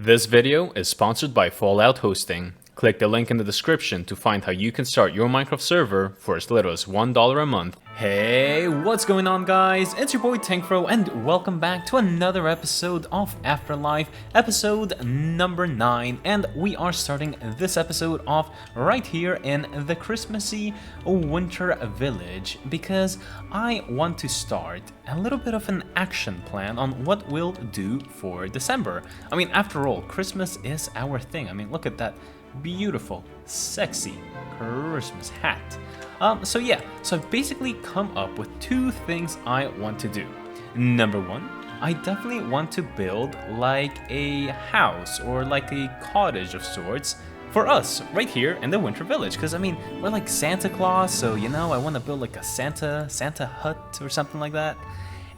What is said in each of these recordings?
This video is sponsored by Fallout Hosting. Click the link in the description to find how you can start your Minecraft server for as little as $1 a month. Hey, what's going on guys? It's your boy tinkfro and welcome back to another episode of AfterLife, episode number 9. And we are starting this episode off right here in the Christmassy winter village because I want to start a little bit of an action plan on what we'll do for December. I mean, after all, Christmas is our thing. I mean, look at that beautiful, sexy Christmas hat. So I've basically come up with two things I want to do. Number one, I definitely want to build like a house or like a cottage of sorts for us right here in the winter village, because I mean, we're like Santa Claus, so you know, I want to build like a Santa hut or something like that.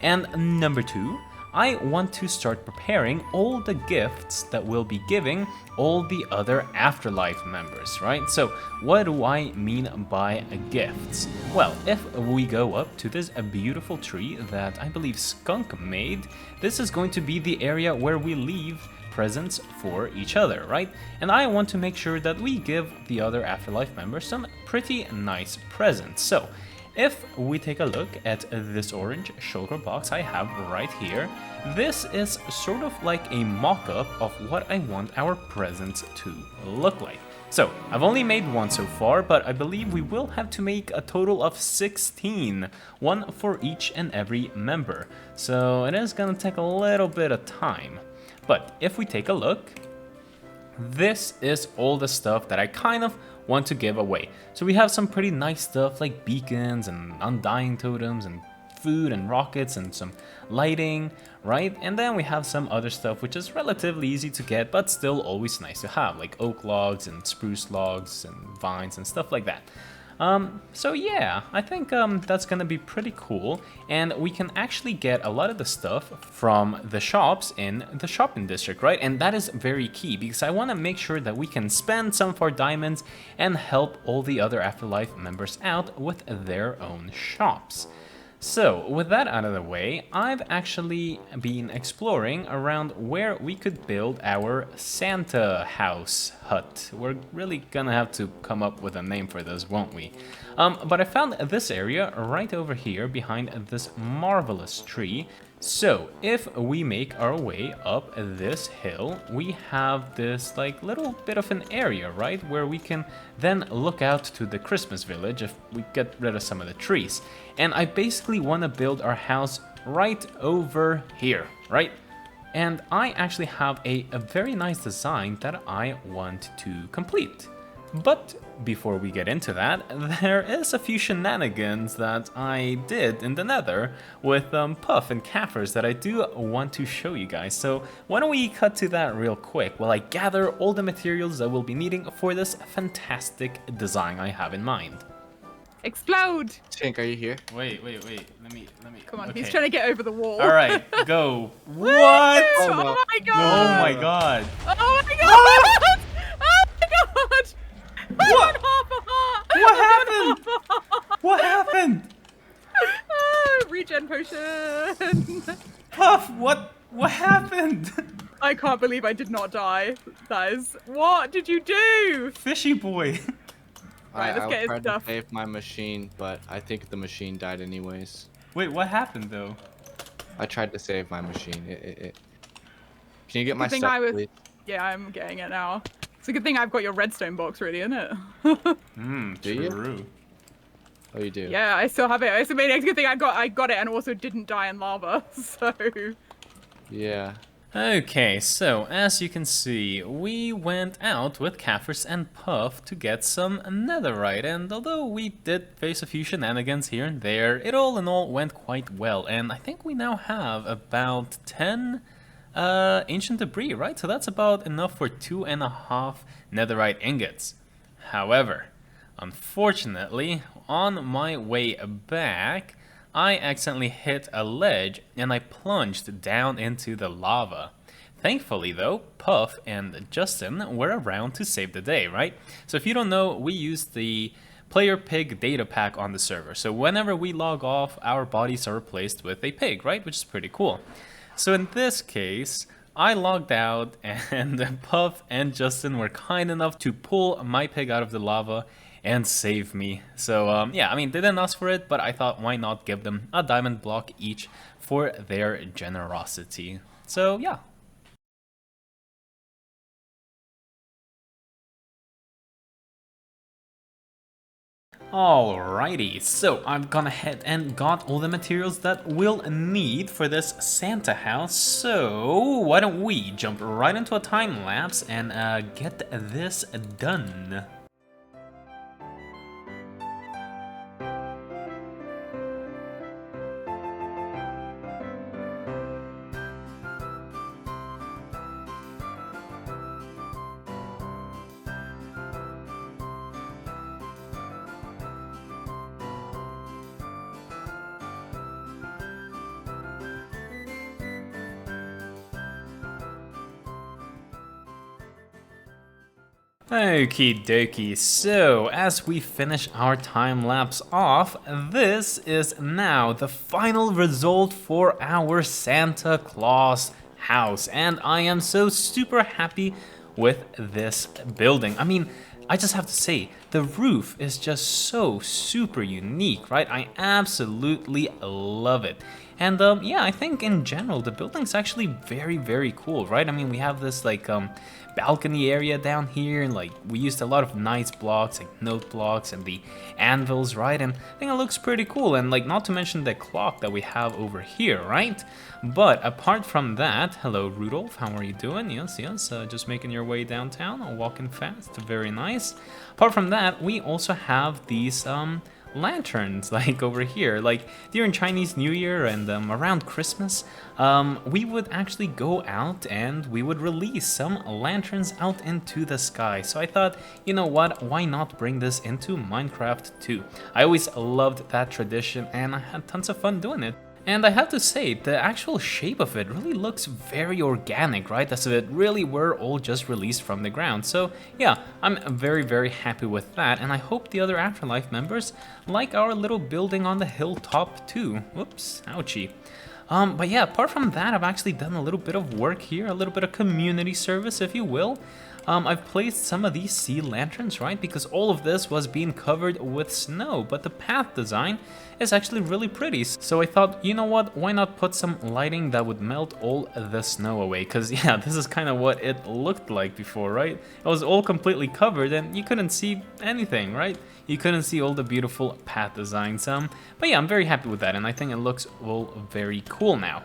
And number two, I want to start preparing all the gifts that we'll be giving all the other AfterLife members, right? So what do I mean by gifts? Well, if we go up to this beautiful tree that I believe Skunk made, this is going to be the area where we leave presents for each other, right? And I want to make sure that we give the other AfterLife members some pretty nice presents. So if we take a look at this orange shulker box I have right here, this is sort of like a mock-up of what I want our presents to look like. So I've only made one so far, but I believe we will have to make a total of 16, one for each and every member. So it is gonna take a little bit of time. But if we take a look, this is all the stuff that I kind of want to give away. So we have some pretty nice stuff like beacons and undying totems and food and rockets and some lighting, right? And then we have some other stuff which is relatively easy to get but still always nice to have, like oak logs and spruce logs and vines and stuff like that. So yeah, I think that's gonna be pretty cool, and we can actually get a lot of the stuff from the shops in the shopping district, right? And that is very key because I want to make sure that we can spend some of our diamonds and help all the other AfterLife members out with their own shops. So, with that out of the way, I've actually been exploring around where we could build our Santa house hut. We're really gonna have to come up with a name for this, won't we? But I found this area right over here behind this marvelous tree. So, if we make our way up this hill, we have this like little bit of an area, right? Where we can then look out to the Christmas village if we get rid of some of the trees. And I basically want to build our house right over here, right? And I actually have a very nice design that I want to complete. But before we get into that, there is a few shenanigans that I did in the Nether with Puff and Caffers that I do want to show you guys. So why don't we cut to that real quick while I gather all the materials that we'll be needing for this fantastic design I have in mind. Explode! Tink, are you here? Wait. Let me. Come on, okay. He's trying to get over the wall. All right, go. What? Oh, no. Oh my god! Oh my god! Oh my god! Oh my god! What? Half a heart! What happened? What happened? Regen potion! Puff, what happened? I can't believe I did not die. That is... What did you do? Fishy boy. Right, let's get his tried stuff. to save my machine, but I think the machine died anyways. Wait, what happened though? I tried to save my machine. Can you get my Good thing stuff, please? Yeah, I'm getting it now. It's a good thing I've got your redstone box, really, isn't it? Do you? True. Oh, you do? Yeah, I still have it. It's a good thing I got it and also didn't die in lava, so... Yeah. Okay, so as you can see, we went out with Caffers and Puff to get some netherite, and although we did face a few shenanigans here and there, it all in all went quite well, and I think we now have about 10 ancient debris, right? So that's about enough for 2.5 netherite ingots. However, unfortunately, on my way back, I accidentally hit a ledge and I plunged down into the lava. Thankfully though, Puff and Justin were around to save the day, right? So if you don't know, we use the player pig data pack on the server. So whenever we log off, our bodies are replaced with a pig, right? Which is pretty cool. So in this case, I logged out and Puff and Justin were kind enough to pull my pig out of the lava and save me. So yeah, I mean, they didn't ask for it, but I thought why not give them a diamond block each for their generosity. So yeah. Alrighty, so I've gone ahead and got all the materials that we'll need for this Santa house, so why don't we jump right into a time lapse and get this done. Okie dokie, so as we finish our time lapse off, this is now the final result for our Santa Claus house, and I am so super happy with this building. I mean, I just have to say, the roof is just so super unique, right? I absolutely love it. And yeah, I think in general, the building's actually very, very cool, right? I mean, we have this like balcony area down here, and like we used a lot of nice blocks, like note blocks and the anvils, right? And I think it looks pretty cool. And like, not to mention the clock that we have over here, right? But apart from that, hello Rudolph, how are you doing? Yes, just making your way downtown, walking fast, very nice. Apart from that, we also have these lanterns like over here. Like during Chinese New Year and around Christmas, we would actually go out and we would release some lanterns out into the sky. So I thought, you know what, why not bring this into Minecraft too? I always loved that tradition and I had tons of fun doing it. And I have to say, the actual shape of it really looks very organic, right? As if it really were all just released from the ground. So yeah, I'm very, very happy with that. And I hope the other AfterLife members like our little building on the hilltop too. Whoops, ouchie. But yeah, apart from that, I've actually done a little bit of work here, a little bit of community service, if you will. I've placed some of these sea lanterns, right? Because all of this was being covered with snow, but the path design is actually really pretty. So I thought, you know what, why not put some lighting that would melt all the snow away? Because yeah, this is kind of what it looked like before, right? It was all completely covered and you couldn't see anything, right? You couldn't see all the beautiful path designs. But yeah, I'm very happy with that and I think it looks all very cool now.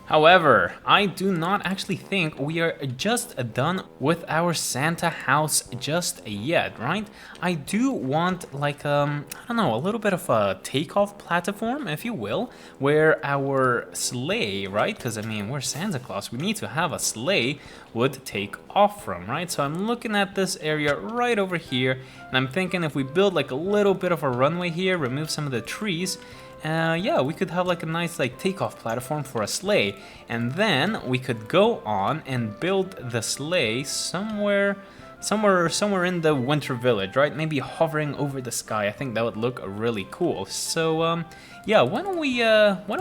However, I do not actually think we are just done with our Santa house just yet, right? I do want like, I don't know, a little bit of a takeoff platform, if you will, where our sleigh, right? Because I mean, we're Santa Claus, we need to have a sleigh would take off from, right? So I'm looking at this area right over here, and I'm thinking if we build like a little bit of a runway here, remove some of the trees, yeah, we could have like a nice like takeoff platform for a sleigh, and then we could go on and build the sleigh somewhere in the winter village, right? Maybe hovering over the sky. I think that would look really cool. So yeah, why don't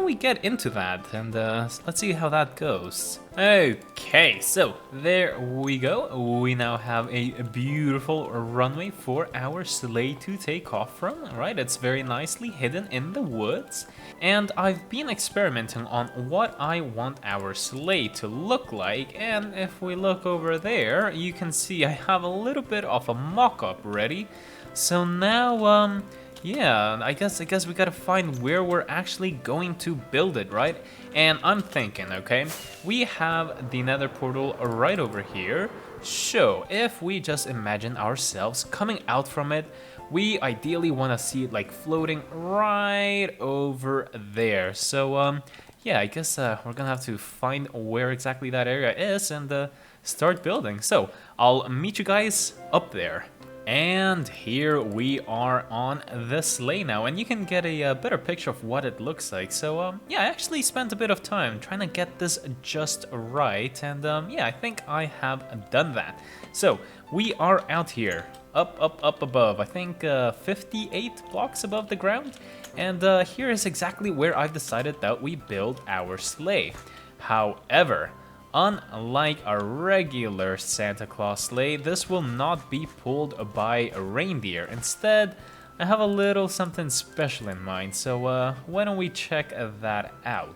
we get into that and let's see how that goes. Okay, so there we go. We now have a beautiful runway for our sleigh to take off from, right? It's very nicely hidden in the woods. And I've been experimenting on what I want our sleigh to look like. And if we look over there, you can see I have a little bit of a mock-up ready. So now, yeah, I guess we gotta find where we're actually going to build it, right? And I'm thinking, okay, we have the Nether portal right over here. So if we just imagine ourselves coming out from it, we ideally want to see it like floating right over there. So yeah, I guess we're gonna have to find where exactly that area is and start building. So I'll meet you guys up there. And here we are on the sleigh now, and you can get a better picture of what it looks like. So yeah, I actually spent a bit of time trying to get this just right, and yeah, I think I have done that. So we are out here, up above, I think 58 blocks above the ground, and here is exactly where I've decided that we build our sleigh. However, unlike a regular Santa Claus sleigh, this will not be pulled by a reindeer. Instead, I have a little something special in mind, so why don't we check that out?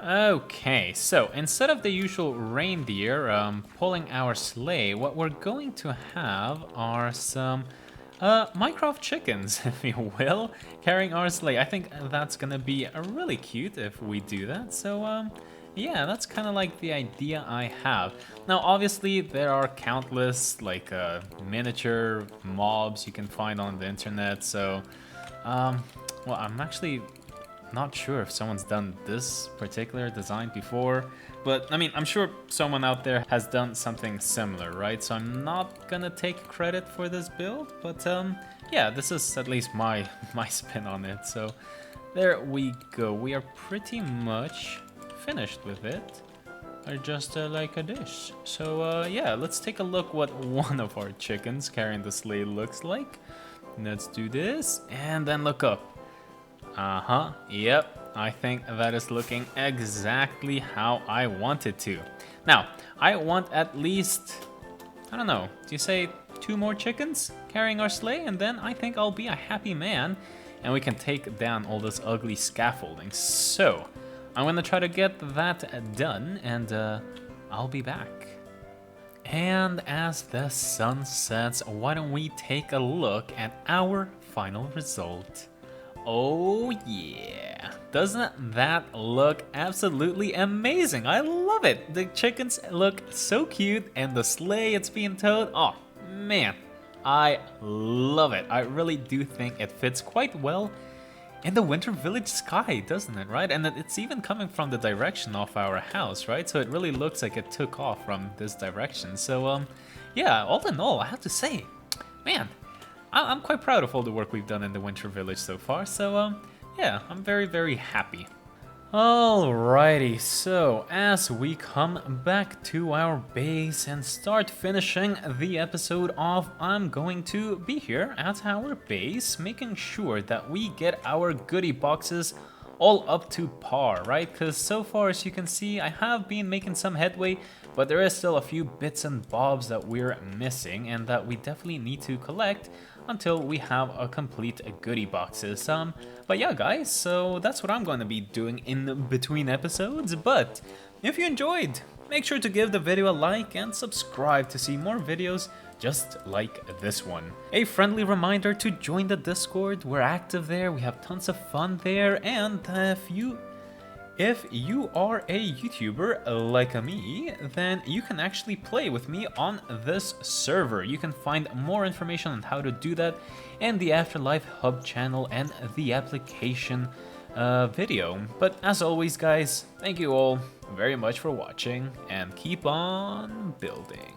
Okay, so instead of the usual reindeer pulling our sleigh, what we're going to have are some Minecraft chickens, if you will, carrying our sleigh. I think that's gonna be really cute if we do that, so yeah, that's kind of like the idea I have. Now, obviously, there are countless like miniature mobs you can find on the internet. So, well, I'm actually not sure if someone's done this particular design before, but I mean, I'm sure someone out there has done something similar, right? So I'm not gonna take credit for this build, but yeah, this is at least my spin on it. So there we go. We are pretty much finished with it, or just like a dish. So yeah, let's take a look what one of our chickens carrying the sleigh looks like. Let's do this and then look up. Yep, I think that is looking exactly how I want it to. Now, I want at least, I don't know, do you say 2 more chickens carrying our sleigh, and then I think I'll be a happy man and we can take down all this ugly scaffolding. So I'm gonna try to get that done, and I'll be back. And as the sun sets, why don't we take a look at our final result? Oh yeah, doesn't that look absolutely amazing? I love it. The chickens look so cute, and the sleigh it's being towed, oh man, I love it. I really do think it fits quite well in the winter village sky, doesn't it, right? And it's even coming from the direction of our house, right? So it really looks like it took off from this direction. So yeah, all in all, I have to say, man, I'm quite proud of all the work we've done in the winter village so far. So yeah, I'm very, very happy. Alrighty, so as we come back to our base and start finishing the episode off, I'm going to be here at our base, making sure that we get our goodie boxes all up to par, right? Because so far, as you can see, I have been making some headway, but there is still a few bits and bobs that we're missing and that we definitely need to collect until we have a complete goodie boxes. But yeah, guys, so that's what I'm going to be doing in between episodes. But if you enjoyed, make sure to give the video a like and subscribe to see more videos just like this one. A friendly reminder to join the Discord. We're active there, we have tons of fun there, and if you are a YouTuber like me, then you can actually play with me on this server. You can find more information on how to do that in the AfterLife Hub channel and the application video. But as always, guys, thank you all very much for watching, and keep on building.